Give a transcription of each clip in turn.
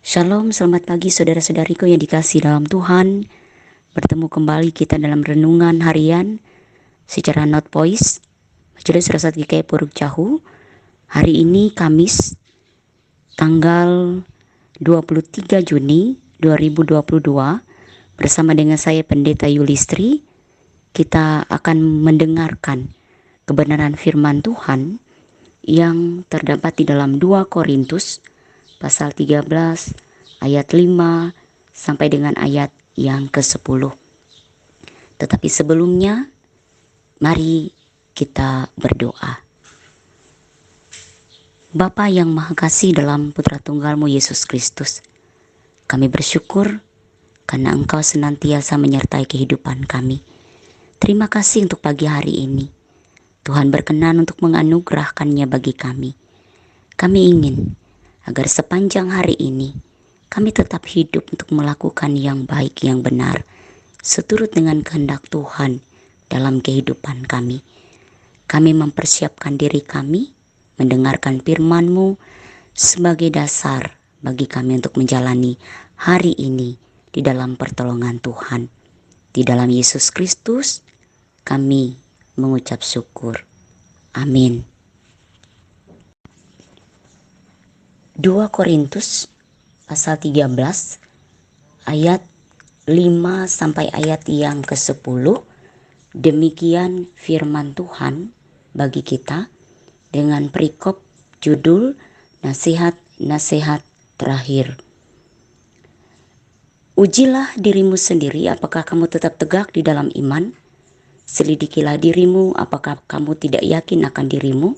Shalom, selamat pagi saudara-saudariku yang dikasihi dalam Tuhan. Bertemu kembali kita dalam renungan harian secara not voice. Majelis Rasat GKI Puruk Cahu. Hari ini Kamis, tanggal 23 Juni 2022. Bersama dengan saya Pendeta Yulistri, kita akan mendengarkan kebenaran firman Tuhan yang terdapat di dalam 2 Korintus pasal 13 ayat 5 sampai dengan ayat yang ke-10. Tetapi sebelumnya, mari kita berdoa. Bapa yang Maha Kasih dalam Putra Tunggal-Mu Yesus Kristus, kami bersyukur karena Engkau senantiasa menyertai kehidupan kami. Terima kasih untuk pagi hari ini. Tuhan berkenan untuk menganugerahkannya bagi kami. Kami ingin agar sepanjang hari ini kami tetap hidup untuk melakukan yang baik, yang benar, seturut dengan kehendak Tuhan dalam kehidupan kami. Kami mempersiapkan diri kami, mendengarkan firman-Mu sebagai dasar bagi kami untuk menjalani hari ini di dalam pertolongan Tuhan. Di dalam Yesus Kristus kami mengucap syukur. Amin. 2 Korintus pasal 13 ayat 5 sampai ayat yang ke-10. Demikian firman Tuhan bagi kita dengan perikop judul nasihat-nasihat terakhir. Ujilah dirimu sendiri, apakah kamu tetap tegak di dalam iman? Selidikilah dirimu, apakah kamu tidak yakin akan dirimu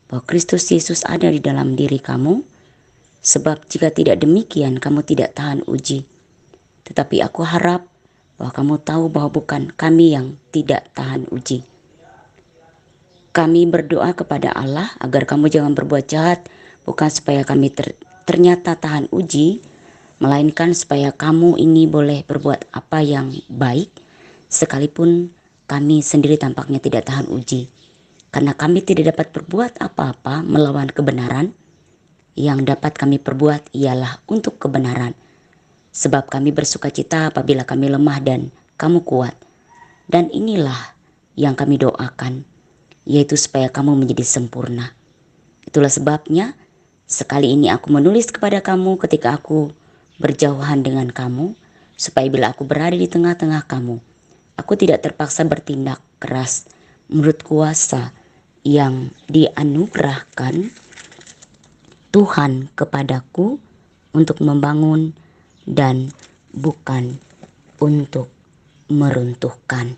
bahwa Kristus Yesus ada di dalam diri kamu? Sebab jika tidak demikian, kamu tidak tahan uji. Tetapi aku harap bahwa kamu tahu bahwa bukan kami yang tidak tahan uji. Kami berdoa kepada Allah agar kamu jangan berbuat jahat, bukan supaya kami ternyata tahan uji, melainkan supaya kamu ini boleh berbuat apa yang baik, sekalipun kami sendiri tampaknya tidak tahan uji. Karena kami tidak dapat berbuat apa-apa melawan kebenaran, yang dapat kami perbuat ialah untuk kebenaran. Sebab kami bersukacita apabila kami lemah dan kamu kuat. Dan inilah yang kami doakan, yaitu supaya kamu menjadi sempurna. Itulah sebabnya sekali ini aku menulis kepada kamu ketika aku berjauhan dengan kamu, supaya bila aku berada di tengah-tengah kamu, aku tidak terpaksa bertindak keras menurut kuasa yang dianugerahkan Tuhan kepadaku untuk membangun dan bukan untuk meruntuhkan.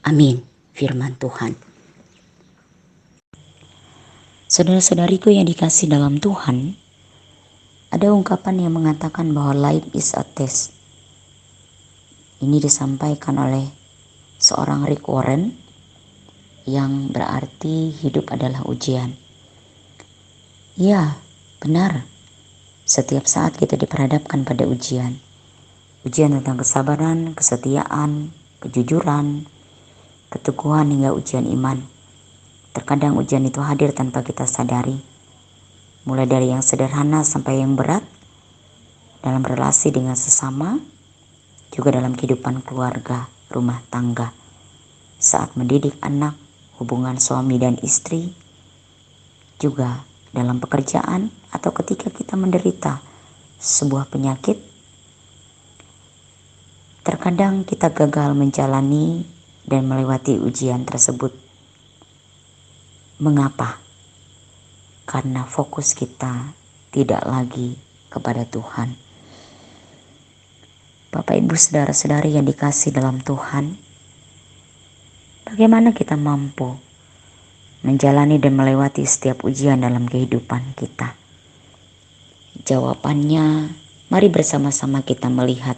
Amin, firman Tuhan. Saudara-saudariku yang dikasih dalam Tuhan, ada ungkapan yang mengatakan bahwa life is a test. Ini disampaikan oleh seorang Rick Warren yang berarti hidup adalah ujian. Ya, benar. Setiap saat kita diperhadapkan pada ujian. Ujian tentang kesabaran, kesetiaan, kejujuran, keteguhan hingga ujian iman. Terkadang ujian itu hadir tanpa kita sadari. Mulai dari yang sederhana sampai yang berat, dalam relasi dengan sesama, juga dalam kehidupan keluarga, rumah tangga. Saat mendidik anak, hubungan suami dan istri, juga dalam pekerjaan atau ketika kita menderita sebuah penyakit. Terkadang kita gagal menjalani dan melewati ujian tersebut. Mengapa? Karena fokus kita tidak lagi kepada Tuhan. Bapak, Ibu, saudara-saudari yang dikasih dalam Tuhan, bagaimana kita mampu menjalani dan melewati setiap ujian dalam kehidupan kita? Jawabannya, mari bersama-sama kita melihat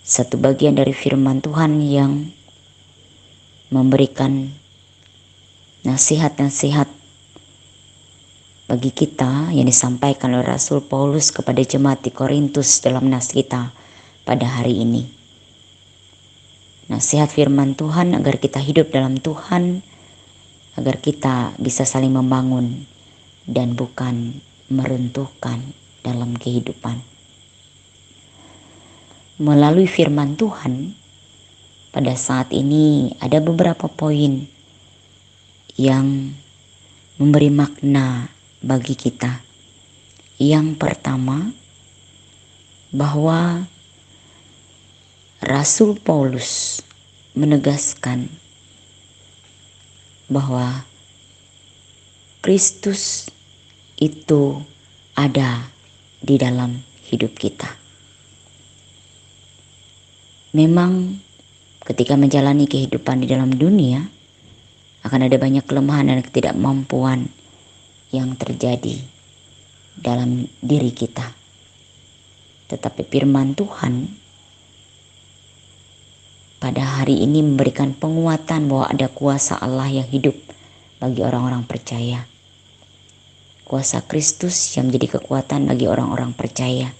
satu bagian dari firman Tuhan yang memberikan nasihat-nasihat bagi kita yang disampaikan oleh Rasul Paulus kepada jemaat di Korintus dalam nas kita pada hari ini. Nasihat firman Tuhan agar kita hidup dalam Tuhan, agar kita bisa saling membangun dan bukan meruntuhkan dalam kehidupan. Melalui firman Tuhan, pada saat ini ada beberapa poin yang memberi makna bagi kita. Yang pertama, bahwa Rasul Paulus menegaskan bahwa Kristus itu ada di dalam hidup kita. Memang ketika menjalani kehidupan di dalam dunia, akan ada banyak kelemahan dan ketidakmampuan yang terjadi dalam diri kita. Tetapi firman Tuhan pada hari ini memberikan penguatan bahwa ada kuasa Allah yang hidup bagi orang-orang percaya. Kuasa Kristus yang menjadi kekuatan bagi orang-orang percaya,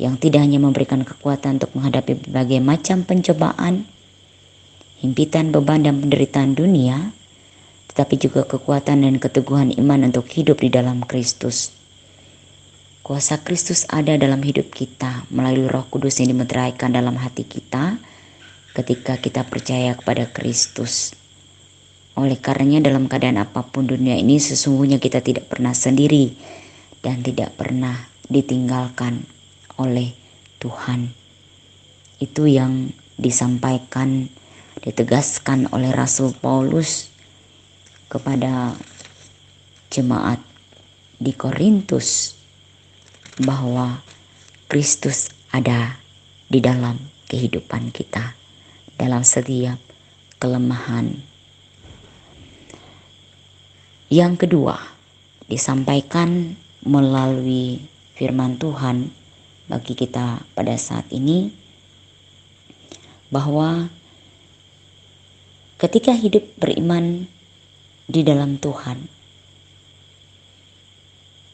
yang tidak hanya memberikan kekuatan untuk menghadapi berbagai macam pencobaan, himpitan, beban, dan penderitaan dunia, tetapi juga kekuatan dan keteguhan iman untuk hidup di dalam Kristus. Kuasa Kristus ada dalam hidup kita melalui Roh Kudus yang dimeteraikan dalam hati kita ketika kita percaya kepada Kristus. Oleh karenanya dalam keadaan apapun dunia ini, sesungguhnya kita tidak pernah sendiri dan tidak pernah ditinggalkan oleh Tuhan. Itu yang disampaikan, ditegaskan oleh Rasul Paulus kepada jemaat di Korintus, bahwa Kristus ada di dalam kehidupan kita, dalam setiap kelemahan. Yang kedua, disampaikan melalui firman Tuhan bagi kita pada saat ini, bahwa ketika hidup beriman di dalam Tuhan,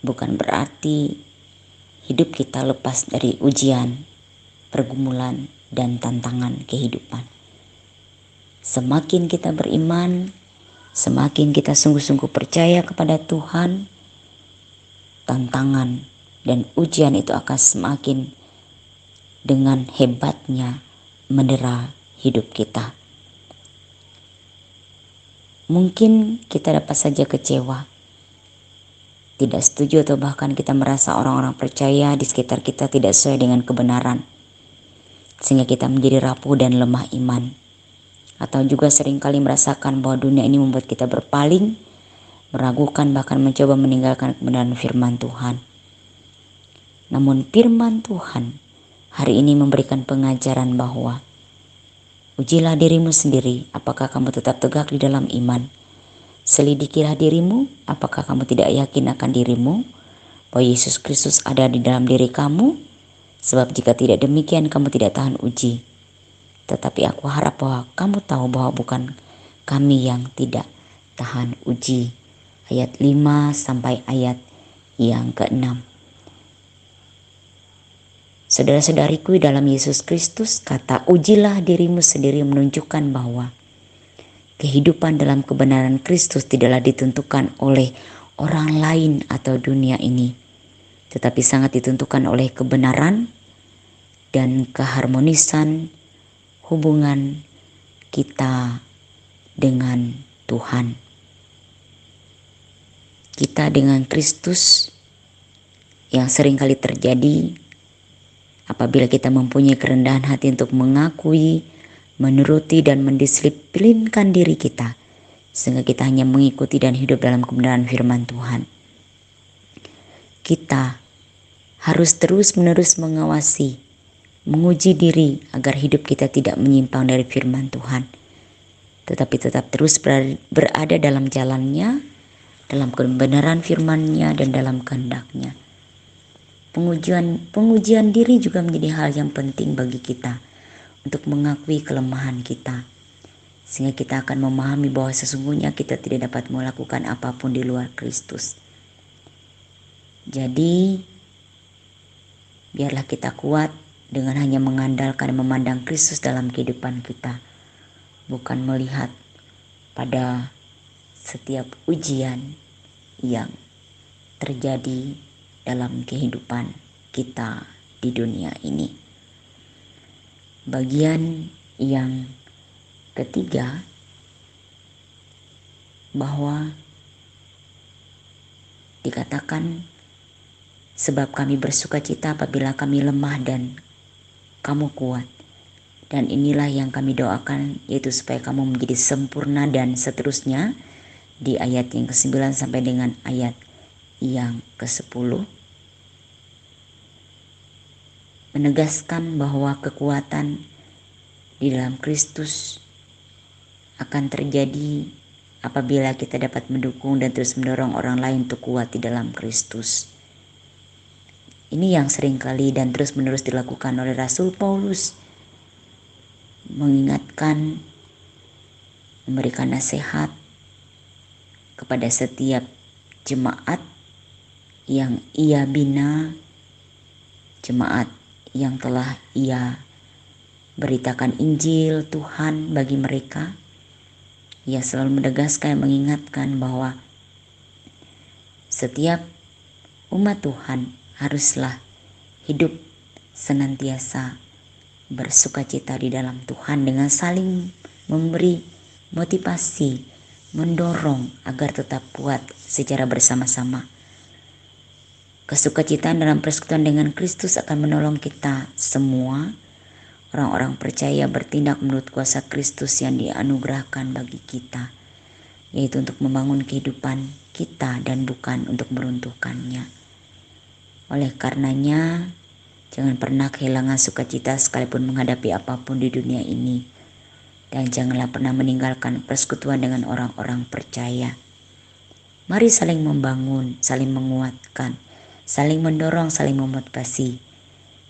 bukan berarti hidup kita lepas dari ujian, pergumulan, dan tantangan kehidupan. Semakin kita beriman, semakin kita sungguh-sungguh percaya kepada Tuhan, tantangan dan ujian itu akan semakin dengan hebatnya mendera hidup kita. Mungkin kita dapat saja kecewa, tidak setuju, atau bahkan kita merasa orang-orang percaya di sekitar kita tidak sesuai dengan kebenaran, sehingga kita menjadi rapuh dan lemah iman. Atau juga seringkali merasakan bahwa dunia ini membuat kita berpaling, meragukan, bahkan mencoba meninggalkan kebenaran firman Tuhan. Namun firman Tuhan hari ini memberikan pengajaran bahwa ujilah dirimu sendiri, apakah kamu tetap tegak di dalam iman. Selidikilah dirimu, apakah kamu tidak yakin akan dirimu, bahwa Yesus Kristus ada di dalam diri kamu, sebab jika tidak demikian kamu tidak tahan uji. Tetapi aku harap bahwa kamu tahu bahwa bukan kami yang tidak tahan uji. Ayat 5 sampai ayat yang ke-6. Saudara-saudariku dalam Yesus Kristus, kata ujilah dirimu sendiri menunjukkan bahwa kehidupan dalam kebenaran Kristus tidaklah ditentukan oleh orang lain atau dunia ini, tetapi sangat ditentukan oleh kebenaran dan keharmonisan hubungan kita dengan Tuhan. Kita dengan Kristus yang seringkali terjadi apabila kita mempunyai kerendahan hati untuk mengakui, menuruti, dan mendisiplinkan diri kita, sehingga kita hanya mengikuti dan hidup dalam kebenaran firman Tuhan. Kita harus terus-menerus mengawasi, menguji diri agar hidup kita tidak menyimpang dari firman Tuhan, tetapi tetap terus berada dalam jalannya, dalam kebenaran firman-Nya, dan dalam kehendak-Nya. Pengujian diri juga menjadi hal yang penting bagi kita untuk mengakui kelemahan kita, sehingga kita akan memahami bahwa sesungguhnya kita tidak dapat melakukan apapun di luar Kristus. Jadi biarlah kita kuat dengan hanya mengandalkan dan memandang Kristus dalam kehidupan kita, bukan melihat pada setiap ujian yang terjadi dalam kehidupan kita di dunia ini. Bagian yang ketiga, bahwa dikatakan, sebab kami bersukacita apabila kami lemah dan kamu kuat. Dan inilah yang kami doakan, yaitu supaya kamu menjadi sempurna, dan seterusnya di ayat yang ke-9 sampai dengan ayat yang ke-10. Menegaskan bahwa kekuatan di dalam Kristus akan terjadi apabila kita dapat mendukung dan terus mendorong orang lain untuk kuat di dalam Kristus. Ini yang seringkali dan terus menerus dilakukan oleh Rasul Paulus, mengingatkan, memberikan nasihat kepada setiap jemaat yang ia bina, jemaat yang telah ia beritakan Injil Tuhan bagi mereka. Ia selalu menegaskan, mengingatkan bahwa setiap umat Tuhan haruslah hidup senantiasa bersukacita di dalam Tuhan dengan saling memberi motivasi, mendorong agar tetap kuat secara bersama-sama. Kesukacitaan dalam persekutuan dengan Kristus akan menolong kita semua, orang-orang percaya, bertindak menurut kuasa Kristus yang dianugerahkan bagi kita, yaitu untuk membangun kehidupan kita dan bukan untuk meruntuhkannya. Oleh karenanya, jangan pernah kehilangan sukacita sekalipun menghadapi apapun di dunia ini. Dan janganlah pernah meninggalkan persekutuan dengan orang-orang percaya. Mari saling membangun, saling menguatkan, saling mendorong, saling memotivasi.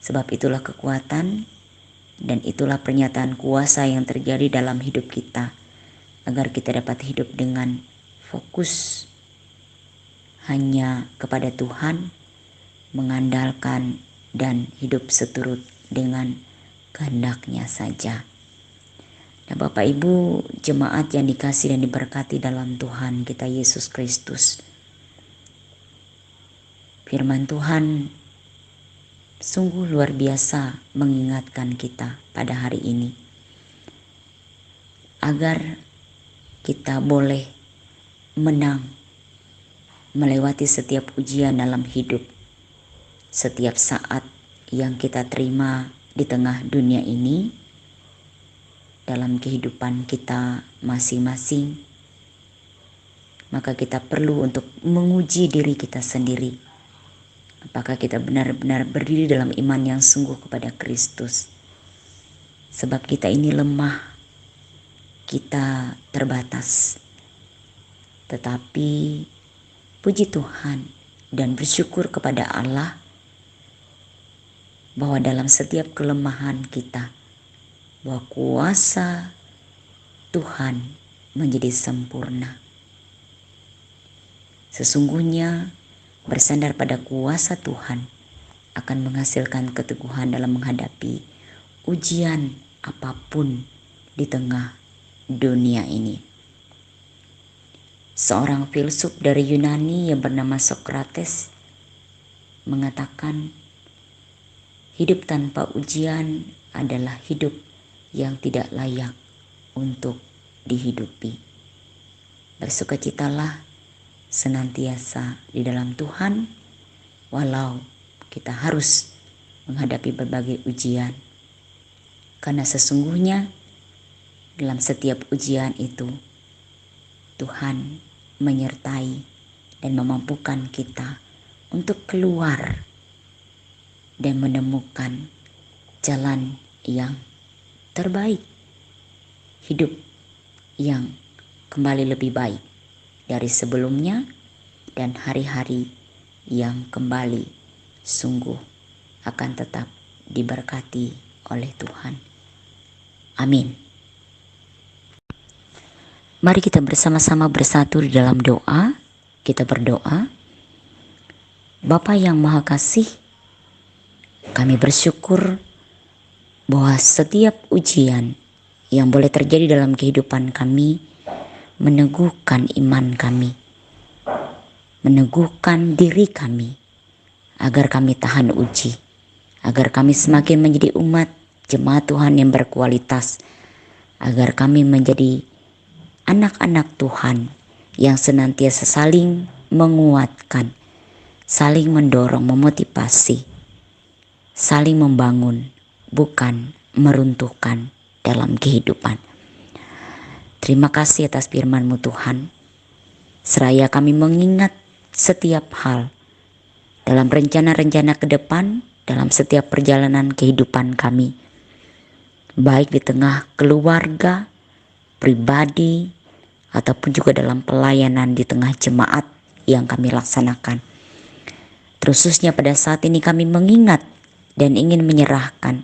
Sebab itulah kekuatan dan itulah pernyataan kuasa yang terjadi dalam hidup kita, agar kita dapat hidup dengan fokus hanya kepada Tuhan, mengandalkan dan hidup seturut dengan kehendak-Nya saja. Nah, Bapak Ibu jemaat yang dikasihi dan diberkati dalam Tuhan kita Yesus Kristus, firman Tuhan sungguh luar biasa mengingatkan kita pada hari ini agar kita boleh menang melewati setiap ujian dalam hidup, setiap saat yang kita terima di tengah dunia ini, dalam kehidupan kita masing-masing. Maka kita perlu untuk menguji diri kita sendiri. Apakah kita benar-benar berdiri dalam iman yang sungguh kepada Kristus? Sebab kita ini lemah, kita terbatas. Tetapi puji Tuhan dan bersyukur kepada Allah bahwa dalam setiap kelemahan kita, bahwa kuasa Tuhan menjadi sempurna. Sesungguhnya bersandar pada kuasa Tuhan akan menghasilkan keteguhan dalam menghadapi ujian apapun di tengah dunia ini. Seorang filsuf dari Yunani yang bernama Sokrates mengatakan, hidup tanpa ujian adalah hidup yang tidak layak untuk dihidupi. Bersukacitalah senantiasa di dalam Tuhan, walau kita harus menghadapi berbagai ujian. Karena sesungguhnya dalam setiap ujian itu, Tuhan menyertai dan memampukan kita untuk keluar dan menemukan jalan yang terbaik, hidup yang kembali lebih baik dari sebelumnya, dan hari-hari yang kembali sungguh akan tetap diberkati oleh Tuhan. Amin. Mari kita bersama-sama bersatu di dalam doa. Kita berdoa. Bapa yang Maha Kasih, kami bersyukur bahwa setiap ujian yang boleh terjadi dalam kehidupan kami meneguhkan iman kami, meneguhkan diri kami agar kami tahan uji, agar kami semakin menjadi umat jemaat Tuhan yang berkualitas, agar kami menjadi anak-anak Tuhan yang senantiasa saling menguatkan, saling mendorong, memotivasi, saling membangun, bukan meruntuhkan dalam kehidupan. Terima kasih atas firman-Mu Tuhan. Seraya kami mengingat setiap hal dalam rencana-rencana ke depan, dalam setiap perjalanan kehidupan kami, baik di tengah keluarga, pribadi, ataupun juga dalam pelayanan di tengah jemaat yang kami laksanakan. Khususnya pada saat ini kami mengingat dan ingin menyerahkan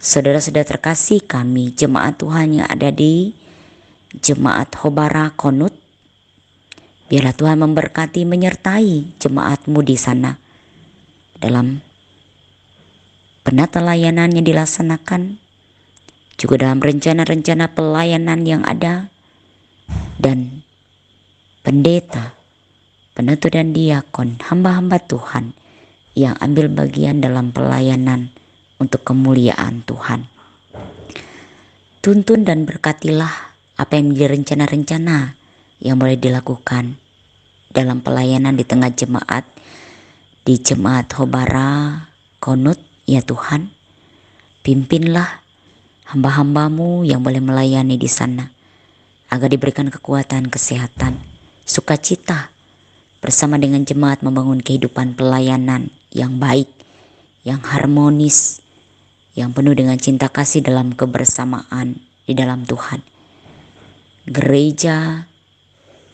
saudara-saudara terkasih kami, jemaat Tuhan yang ada di Jemaat Hobara Konut. Biarlah Tuhan memberkati, menyertai jemaat-Mu di sana dalam penata layanan yang dilaksanakan, juga dalam rencana-rencana pelayanan yang ada, dan pendeta, penutu dan diakon, hamba-hamba Tuhan yang ambil bagian dalam pelayanan untuk kemuliaan Tuhan. Tuntun dan berkatilah apa yang menjadi rencana-rencana yang boleh dilakukan dalam pelayanan di tengah jemaat, di Jemaat Hobara Konut, ya Tuhan. Pimpinlah hamba-hamba-Mu yang boleh melayani di sana, agar diberikan kekuatan, kesehatan, sukacita, bersama dengan jemaat membangun kehidupan pelayanan yang baik, yang harmonis, yang penuh dengan cinta kasih dalam kebersamaan di dalam Tuhan. Gereja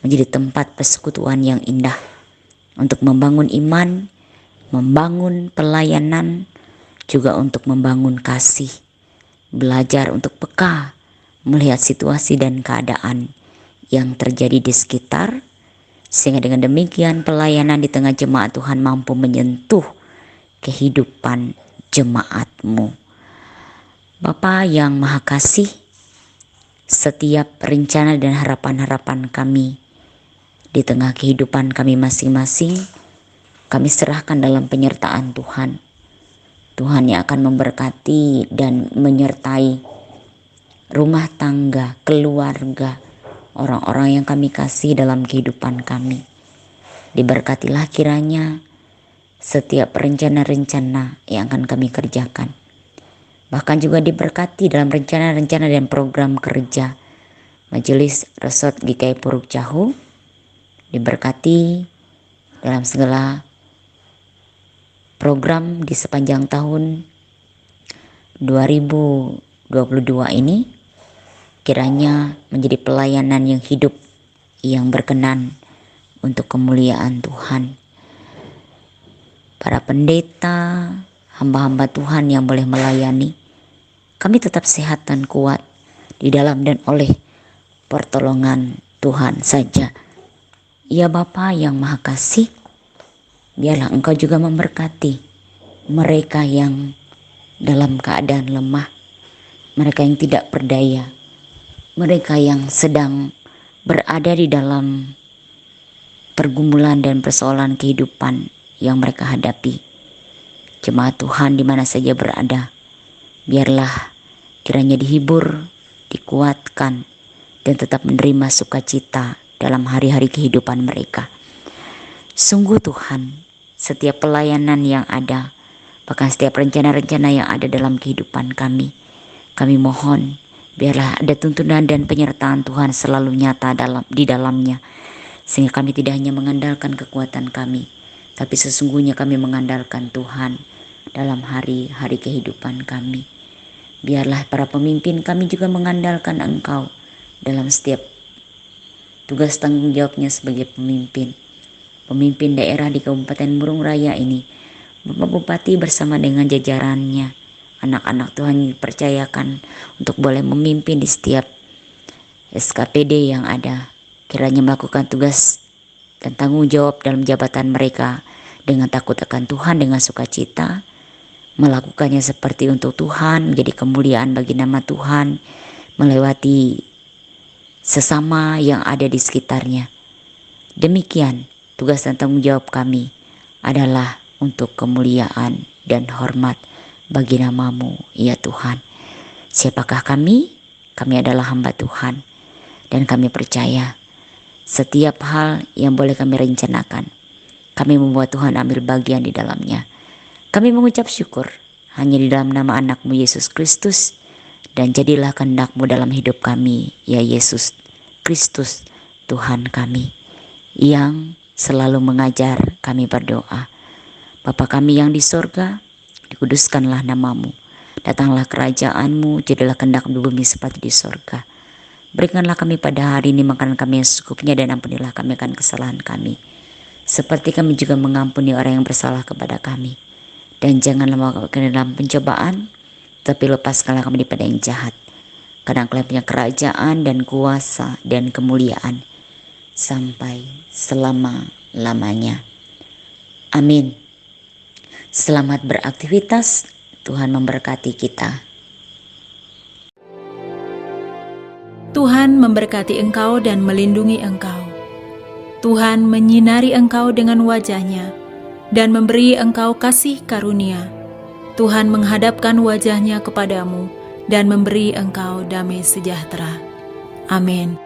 menjadi tempat persekutuan yang indah untuk membangun iman, membangun pelayanan, juga untuk membangun kasih, belajar untuk peka melihat situasi dan keadaan yang terjadi di sekitar, sehingga dengan demikian pelayanan di tengah jemaat Tuhan mampu menyentuh kehidupan jemaat-Mu. Bapa yang Maha Kasih, setiap rencana dan harapan-harapan kami di tengah kehidupan kami masing-masing, kami serahkan dalam penyertaan Tuhan. Tuhan yang akan memberkati dan menyertai rumah tangga, keluarga, orang-orang yang kami kasih dalam kehidupan kami. Diberkatilah kiranya setiap rencana-rencana yang akan kami kerjakan. Bahkan juga diberkati dalam rencana-rencana dan program kerja Majelis Resort GKI Puruk Jahu. Diberkati dalam segala program di sepanjang tahun 2022 ini. Kiranya menjadi pelayanan yang hidup, yang berkenan untuk kemuliaan Tuhan. Para pendeta, hamba-hamba Tuhan yang boleh melayani, kami tetap sehat dan kuat di dalam dan oleh pertolongan Tuhan saja. Ya Bapa yang Maha Kasih, biarlah Engkau juga memberkati mereka yang dalam keadaan lemah, mereka yang tidak berdaya, mereka yang sedang berada di dalam pergumulan dan persoalan kehidupan yang mereka hadapi. Jemaat Tuhan di mana saja berada, biarlah kiranya dihibur, dikuatkan, dan tetap menerima sukacita dalam hari-hari kehidupan mereka. Sungguh Tuhan, setiap pelayanan yang ada, bahkan setiap rencana-rencana yang ada dalam kehidupan kami mohon biarlah ada tuntunan dan penyertaan Tuhan selalu nyata di dalamnya, sehingga kami tidak hanya mengandalkan kekuatan kami, tapi sesungguhnya kami mengandalkan Tuhan dalam hari-hari kehidupan kami. Biarlah para pemimpin kami juga mengandalkan Engkau dalam setiap tugas tanggung jawabnya sebagai pemimpin daerah di Kabupaten Murung Raya ini. Bapak Bupati bersama dengan jajarannya, anak-anak Tuhan dipercayakan untuk boleh memimpin di setiap SKPD yang ada. Kiranya melakukan tugas dan tanggung jawab dalam jabatan mereka dengan takut akan Tuhan, dengan sukacita, melakukannya seperti untuk Tuhan, menjadi kemuliaan bagi nama Tuhan, melewati sesama yang ada di sekitarnya. Demikian tugas dan tanggung jawab kami adalah untuk kemuliaan dan hormat bagi nama-Mu, ya Tuhan. Siapakah kami? Kami adalah hamba Tuhan, dan kami percaya setiap hal yang boleh kami rencanakan, kami membuat Tuhan ambil bagian di dalamnya. Kami mengucap syukur hanya di dalam nama anak-Mu Yesus Kristus, dan jadilah kehendak-Mu dalam hidup kami, ya Yesus Kristus, Tuhan kami, yang selalu mengajar kami berdoa. Bapa kami yang di sorga, dikuduskanlah nama-Mu, datanglah kerajaan-Mu, jadilah kehendak di bumi seperti di sorga. Berikanlah kami pada hari ini makanan kami yang secukupnya, dan ampunilah kami akan kesalahan kami, seperti kami juga mengampuni orang yang bersalah kepada kami. Dan janganlah membawa kami dalam pencobaan, tapi lepaskanlah kami daripada yang jahat. Karena Engkau yang punya kerajaan dan kuasa dan kemuliaan sampai selama-lamanya. Amin. Selamat beraktivitas. Tuhan memberkati kita. Tuhan memberkati engkau dan melindungi engkau. Tuhan menyinari engkau dengan wajah-Nya dan memberi engkau kasih karunia. Tuhan menghadapkan wajah-Nya kepadamu dan memberi engkau damai sejahtera. Amin.